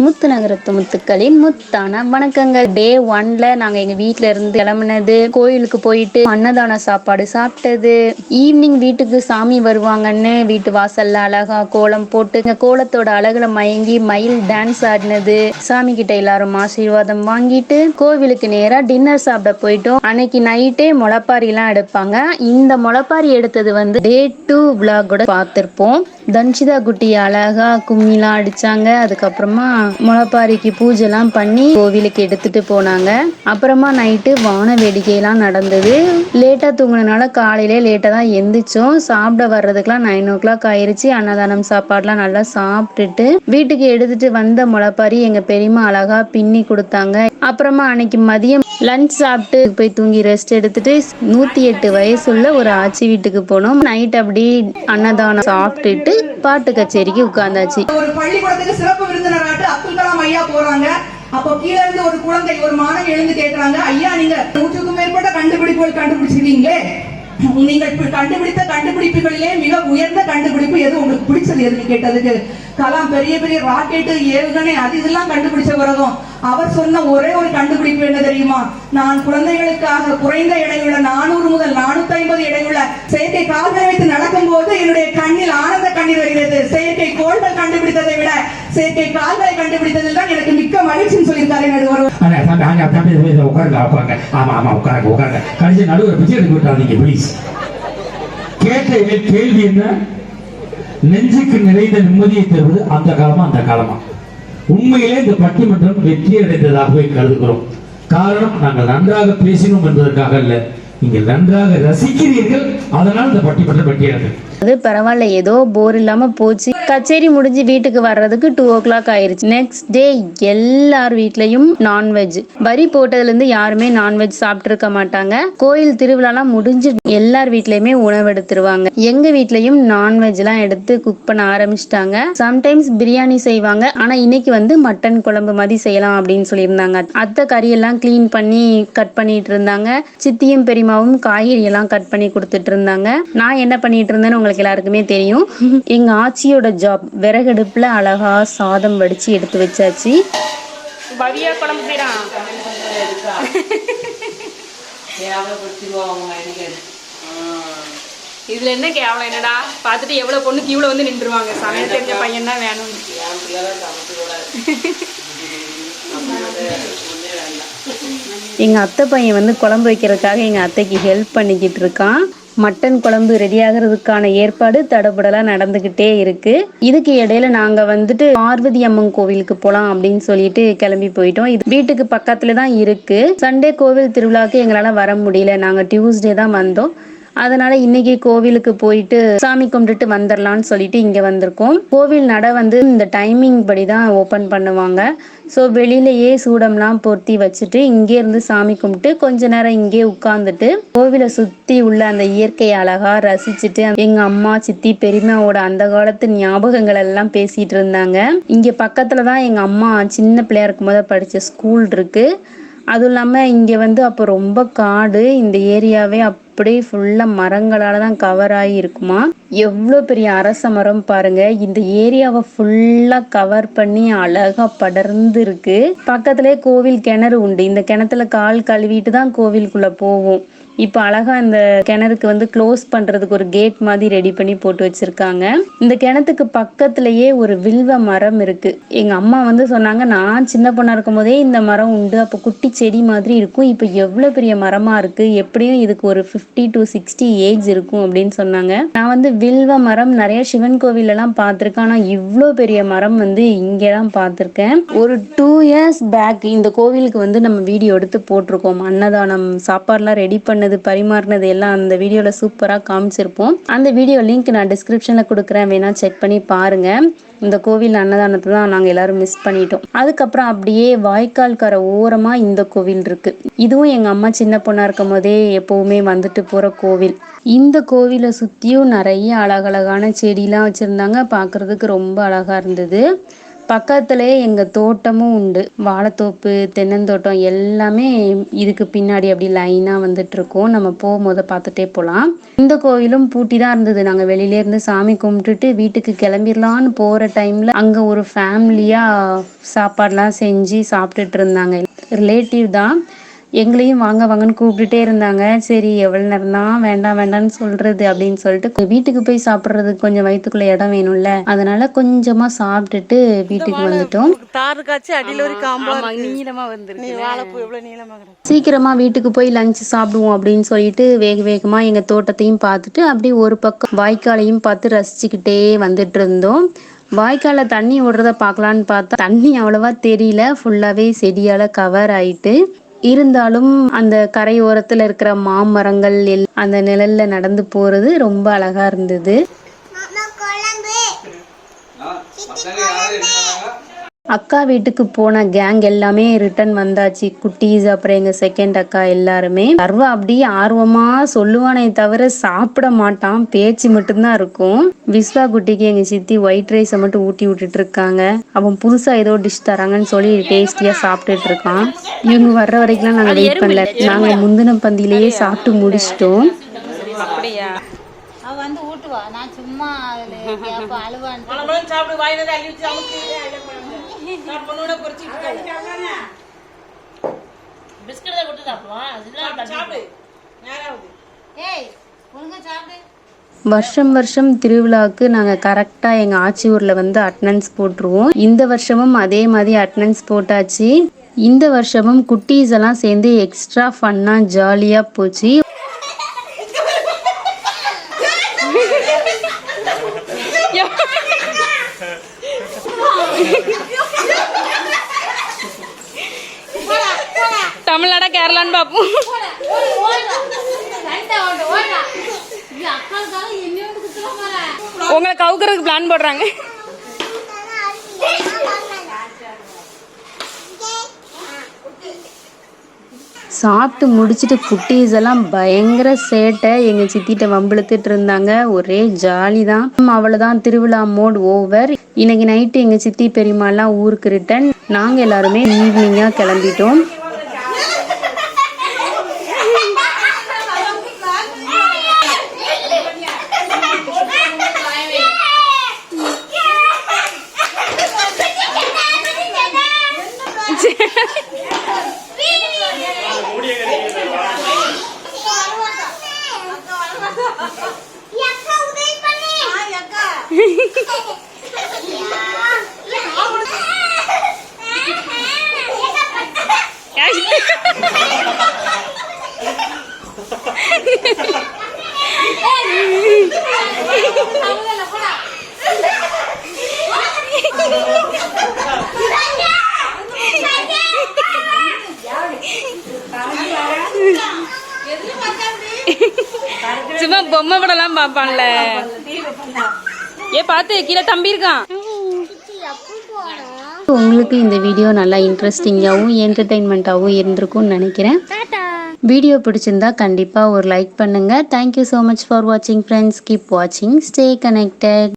முத்து நகரத்து முத்துக்களின் முத்தான வணக்கங்கள். டே 1ல நாங்க எங்க வீட்ல இருந்து கிளம்புனது, கோயிலுக்கு போயிட்டு அன்னதான சாப்பாடு சாப்பிட்டது, ஈவினிங் வீட்டுக்கு சாமி வருவாங்கன்னு வீட்டு வாசல்ல அழகா கோலம் போட்டு கோலத்தோட அழகுல மயங்கி மயில் டான்ஸ் ஆடினது, சாமி கிட்ட எல்லாரும் ஆசீர்வாதம் வாங்கிட்டு கோவிலுக்கு நேரா டின்னர் சாப்பிட போயிட்டோம். அன்னைக்கு நைட்டே முளைப்பாரி எல்லாம் எடுப்பாங்க. இந்த முளைப்பாரி எடுத்தது வந்து டே 2 விளாகோட பார்த்திருப்போம். தன்ஷிதா குட்டி அழகா கும்மிலாம் அடிச்சாங்க. அதுக்கப்புறமா முளைப்பாரிக்கு பூஜைலாம் பண்ணி கோவிலுக்கு எடுத்துட்டு போனாங்க. அப்புறமா நைட்டு வான வேடிக்கையெல்லாம் நடந்தது. லேட்டா தூங்கினால காலையிலே லேட்டா தான் எந்திரிச்சோம். சாப்பிட வர்றதுக்குலாம் 9 o'clock ஆயிருச்சு. அன்னதானம் சாப்பாடுலாம் நல்லா சாப்பிட்டுட்டு வீட்டுக்கு எடுத்துட்டு வந்த முளைப்பாரி எங்க பெரியம்மா அழகா பின்னி கொடுத்தாங்க. அப்புறமா அன்னைக்கு மதியம் லஞ்ச் சாப்பிட்டு போய் தூங்கி ரெஸ்ட் எடுத்துட்டு 108 வயசுள்ள ஒரு ஆச்சி வீட்டுக்கு போனோம். நைட் அப்படி அன்னதானம் சாப்பிட்டுட்டு பாட்டு கச்சேரிக்கு உட்கார்ந்தாச்சு. ஒரு பள்ளிக்கூடத்துக்கு சிறப்பு விருந்தினராட்டு அப்துல் கலாம் ஐயா போறாங்க. அப்போ கீழே இருந்து ஒரு குழந்தை ஒரு மாணவி எழுந்து கேட்கிறாங்க, ஐயா நீங்க 100க்கும் மேற்பட்ட கண்டுபிடிப்புகள் கண்டுபிடிச்சிருக்கீங்களே, நீங்கள் கண்டுபிடித்த கண்டுபிடிப்புகளிலே மிக உயர்ந்த கண்டுபிடிப்பு எது உங்களுக்கு பிடிச்சது எதுன்னு கேட்டதுக்கு கலாம் பெரிய பெரிய ராக்கெட்டு ஏவுகணை அது இதெல்லாம் கண்டுபிடிச்ச பிறகும் அவர் சொன்ன ஒரே ஒரு கண்டுபிடிப்பு என்ன தெரியுமா, நான் குழந்தைகளுக்காக குறைந்த எடையுள்ள 400 முதல் 450 எடையுள்ள செயற்கை கால்களை வைத்து நடக்கும் போது என்னுடைய கண்ணில் ஆனந்த கண்ணீர் வருகிறது. செயற்கை கோள்கள் கண்டுபிடித்ததை விட செயற்கை கால்களை கண்டுபிடித்ததில் தான் எனக்கு மிக்க மகிழ்ச்சின்னு சொல்லியிருக்காரு நடுவர். கேள்வி என்ன, நெஞ்சுக்கு நிறைந்த நிம்மதியை தருவது அந்த காலமா அந்த காலமா? உண்மையிலே இந்த பட்டிமன்றம் வெற்றி அடைந்ததாகவே கருதுகிறோம். காரணம், நாங்கள் நன்றாக பேசினோம் என்பதற்காக அல்ல, நீங்கள் நன்றாக ரசிக்கிறீர்கள், அதனால் இந்த பட்டிமன்றம் வெற்றி அடைந்தது. அது பரவாயில்ல, ஏதோ போர் இல்லாம போச்சு. கச்சேரி முடிஞ்சு வீட்டுக்கு வர்றதுக்கு 2 o'clock ஆயிருச்சு. நெக்ஸ்ட் டே எல்லார் வீட்லயும் நான்வெஜ். வரி போட்டதுல இருந்து யாருமே நான்வெஜ் சாப்பிட்டு இருக்க மாட்டாங்க. கோயில் திருவிழாலாம் முடிஞ்சு எல்லார் வீட்லயுமே உணவு எடுத்துருவாங்க. எங்க வீட்லயும் நான்வெஜ் எல்லாம் எடுத்து குக் பண்ண ஆரம்பிச்சிட்டாங்க. சம்டைம்ஸ் பிரியாணி செய்வாங்க. ஆனா இன்னைக்கு வந்து மட்டன் குழம்பு மாதிரி செய்யலாம் அப்படின்னு சொல்லியிருந்தாங்க. அத்தை கறியெல்லாம் கிளீன் பண்ணி கட் பண்ணிட்டு இருந்தாங்க. சித்தியும் பெரியமாவும் காய்கறி எல்லாம் கட் பண்ணி கொடுத்துட்டு இருந்தாங்க. நான் என்ன பண்ணிட்டு இருந்தேன்னு உங்களுக்கு எல்லாருக்குமே தெரியும். எங்க ஆச்சியோட ஜாப் விறகடுப்புல அழகா சாதம் வடிச்சு எடுத்து வச்சாச்சு. பவியா குழம்பு செய்யறான். இதுல என்ன கேவலம் என்னடா, பார்த்துட்டு எவ்வளவு பொண்ணுக்கு இவ்வளவு வந்து நின்றுவாங்க. சமையல் தெரிஞ்ச பையன் தான் வேணும். எங்க அத்தை பையன் வந்து குழம்பு வைக்கிறதுக்காக எங்க அத்தைக்கு ஹெல்ப் பண்ணிக்கிட்டு இருக்கான். மட்டன் குழம்பு ரெடி ஆகிறதுக்கான ஏற்பாடு தடபுடலாம் நடந்துகிட்டே இருக்கு. இதுக்கு இடையில நாங்க வந்துட்டு பார்வதி அம்மன் கோவிலுக்கு போலாம் அப்படின்னு சொல்லிட்டு கிளம்பி போயிட்டோம். இது வீட்டுக்கு பக்கத்துல தான் இருக்கு. சண்டே கோவில் திருவிழாக்கு எங்களால வர முடியல. நாங்க டியூஸ்டே தான் வந்தோம். அதனால இன்னைக்கு கோவிலுக்கு போயிட்டு சாமி கும்பிட்டுட்டு வந்துடலான்னு சொல்லிட்டு இங்க வந்திருக்கோம். கோவில் நட வந்து இந்த டைமிங் படி தான் ஓபன் பண்ணுவாங்க. ஸோ வெளியிலேயே சூடம்லாம் பொருத்தி வச்சுட்டு இங்கே இருந்து சாமி கும்பிட்டு கொஞ்ச நேரம் இங்கே உட்கார்ந்துட்டு கோவிலை சுத்தி உள்ள அந்த இயற்கை அழகா ரசிச்சுட்டு எங்க அம்மா சித்தி பெரியம்மாவோட அந்த காலத்து ஞாபகங்கள் எல்லாம் பேசிட்டு இருந்தாங்க. இங்க பக்கத்துலதான் எங்க அம்மா சின்ன பிள்ளையா இருக்கும் போது படிச்ச ஸ்கூல் இருக்கு. அதுவும் இல்லாம இங்க வந்து அப்போ ரொம்ப காடு. இந்த ஏரியாவே அப்படியே ஃபுல்லா மரங்களால தான் கவர் ஆகி இருக்குமா. எவ்வளோ பெரிய அரச மரம் பாருங்க. இந்த ஏரியாவை ஃபுல்லா கவர் பண்ணி அழகா படர்ந்து இருக்கு. பக்கத்துலேயே கோவில் கிணறு உண்டு. இந்த கிணத்துல கால் கழுவிட்டு தான் கோவிலுக்குள்ள போவோம். இப்போ அழகா இந்த கிணறுக்கு வந்து க்ளோஸ் பண்றதுக்கு ஒரு கேட் மாதிரி ரெடி பண்ணி போட்டு வச்சிருக்காங்க. இந்த கிணத்துக்கு பக்கத்திலேயே ஒரு வில்வ மரம் இருக்கு. எங்க அம்மா வந்து சொன்னாங்க, நான் சின்ன பொண்ணா இருக்கும் போதே இந்த மரம் உண்டு, அப்போ குட்டி செடி மாதிரி இருக்கும், இப்போ எவ்வளவு பெரிய மரமா இருக்கு, எப்படியும் இதுக்கு ஒரு 50 to 60 ஏஜ் இருக்கும் அப்படின்னு சொன்னாங்க. நான் வந்து வில்வ மரம் நிறைய சிவன் கோவில் எல்லாம் பார்த்திருக்கேன். ஆனா இவ்வளோ பெரிய மரம் வந்து இங்கெல்லாம் பார்த்திருக்கேன். ஒரு 2 years பேக் இந்த கோவிலுக்கு வந்து நம்ம வீடியோ எடுத்து போட்டிருக்கோம். அன்னதானம் சாப்பாடுலாம் ரெடி பண்ண பரிமாறினது எல்லாம் அந்த வீடியோல சூப்பரா காமிச்சிருப்போம். அந்த வீடியோ லிங்க் நான் டிஸ்கிரிப்ஷன்ல கொடுக்குறேன், வேணா செக் பண்ணி பாருங்க. இந்த கோவில் அன்னதானத்தை தான் நாங்க எல்லாரும் மிஸ் பண்ணிட்டோம். அதுக்கப்புறம் அப்படியே வாய்க்கால் கரை ஓரமா இந்த கோவில் இருக்கு. இதுவும் எங்க அம்மா சின்ன பொண்ணா இருக்கும் போதே எப்பவுமே வந்துட்டு போற கோவில். இந்த கோவிலை சுத்தியும் நிறைய அழகழகான செடிலாம் வச்சிருந்தாங்க. பார்க்கிறதுக்கு ரொம்ப அழகா இருந்தது. பக்கத்துலேயே எங்கள் தோட்டமும் உண்டு. வாழைத்தோப்பு, தென்னந்தோட்டம் எல்லாமே இதுக்கு பின்னாடி அப்படி லைனாக வந்துட்டுருக்கோம். நம்ம போகும்போது பார்த்துட்டே போகலாம். இந்த கோவிலும் பூட்டி தான் இருந்தது. நாங்கள் வெளியிலேருந்து சாமி கும்பிட்டுட்டு வீட்டுக்கு கிளம்பிடலான்னு போகிற டைமில் அங்கே ஒரு ஃபேமிலியாக சாப்பாடெலாம் செஞ்சு சாப்பிட்டுட்டு இருந்தாங்க. ரிலேட்டிவ் தான். எங்களையும் வாங்க வாங்கன்னு கூப்பிட்டுட்டே இருந்தாங்க. சரி எவ்வளோ நேரம் தான் வேண்டாம் வேண்டாம்னு சொல்கிறது அப்படின்னு சொல்லிட்டு வீட்டுக்கு போய் சாப்பிட்றதுக்கு கொஞ்சம் வயிற்றுக்குள்ளே இடம் வேணும்ல, அதனால கொஞ்சமாக சாப்பிட்டுட்டு வீட்டுக்கு வந்துட்டோம். சீக்கிரமாக வீட்டுக்கு போய் லஞ்ச் சாப்பிடுவோம் அப்படின்னு சொல்லிட்டு வேக வேகமாக எங்கள் தோட்டத்தையும் பார்த்துட்டு அப்படியே ஒரு பக்கம் வாய்க்காலையும் பார்த்து ரசிச்சுக்கிட்டே வந்துட்டு இருந்தோம். வாய்க்காலில் தண்ணி ஓடுறத பார்க்கலான்னு பார்த்தா தண்ணி அவ்வளோவா தெரியல, ஃபுல்லாகவே செடியால் கவர் ஆயிட்டு. இருந்தாலும் அந்த கரையோரத்தில் இருக்கிற மாமரங்கள் அந்த நிழல்ல நடந்து போகிறது ரொம்ப அழகா இருந்தது. அக்கா வீட்டுக்கு போன கேங் எல்லாமே ரிட்டர்ன் வந்தாச்சு. குட்டீஸ், அப்புறம் எங்க செகண்ட் அக்கா எல்லாருமே. சர்வா அப்படியே ஆர்வமா சொல்லுவானே தவிர சாப்பிட மாட்டான், பேச்சு மட்டும்தான் இருக்கும். விஸ்வா குட்டிக்கு எங்க சித்தி ஒயிட் ரைஸை மட்டும் ஊட்டி விட்டுட்டு இருக்காங்க. அவன் புதுசா ஏதோ டிஷ் தராங்கன்னு சொல்லி டேஸ்டியா சாப்பிட்டுட்டு இருக்கான். இவங்க வர்ற வரைக்கும் நாங்க வெயிட் பண்ணல. நாங்க முந்தின பந்தியிலேயே சாப்பிட்டு முடிச்சிட்டோம். வருஷம் வருஷம் திருவிழாவுக்கு நாங்கள் கரெக்டாக எங்கள் ஆச்சி ஊரில் வந்து அட்டனன்ஸ் போட்டுருவோம். இந்த வருஷமும் அதே மாதிரி அட்டனன்ஸ் போட்டாச்சு. இந்த வருஷமும் குட்டீஸ் எல்லாம் சேர்ந்து எக்ஸ்ட்ரா ஃபன்னாக ஜாலியாக போச்சு. தமிழ்நாடா கேரளான்னு பார்ப்போம். உங்களை கவுக்கிறதுக்கு பிளான் போடுறாங்க. சாப்பிட்டு முடிச்சுட்டு குட்டீஸ் எல்லாம் பயங்கர சேட்டை எங்கள் சித்திட்ட வம்பிழுத்துட்டு இருந்தாங்க. ஒரே ஜாலி தான். அவ்வளோதான், திருவிழா மோட் ஓவர். இன்னைக்கு நைட்டு எங்கள் சித்தி பெரியம்மாலாம் ஊருக்கு ரிட்டன். நாங்கள் எல்லாருமே ஈவினிங்காக கிளம்பிட்டோம். சும்மா பொம்மை படம்லாம் பார்ப்பான்ல. பார்த்து கீழே தம்பி இருக்கான். உங்களுக்கு இந்த வீடியோ நல்லா இன்ட்ரெஸ்டிங்காகவும் என்டர்டெயின்மெண்ட்டாகவும் இருந்திருக்கும்னு நினைக்கிறேன். வீடியோ பிடிச்சிருந்தா கண்டிப்பாக ஒரு லைக் பண்ணுங்கள். தேங்க்யூ ஸோ மச் ஃபார் வாட்சிங் ஃப்ரெண்ட்ஸ். கீப் வாட்சிங், ஸ்டே கனெக்டட்.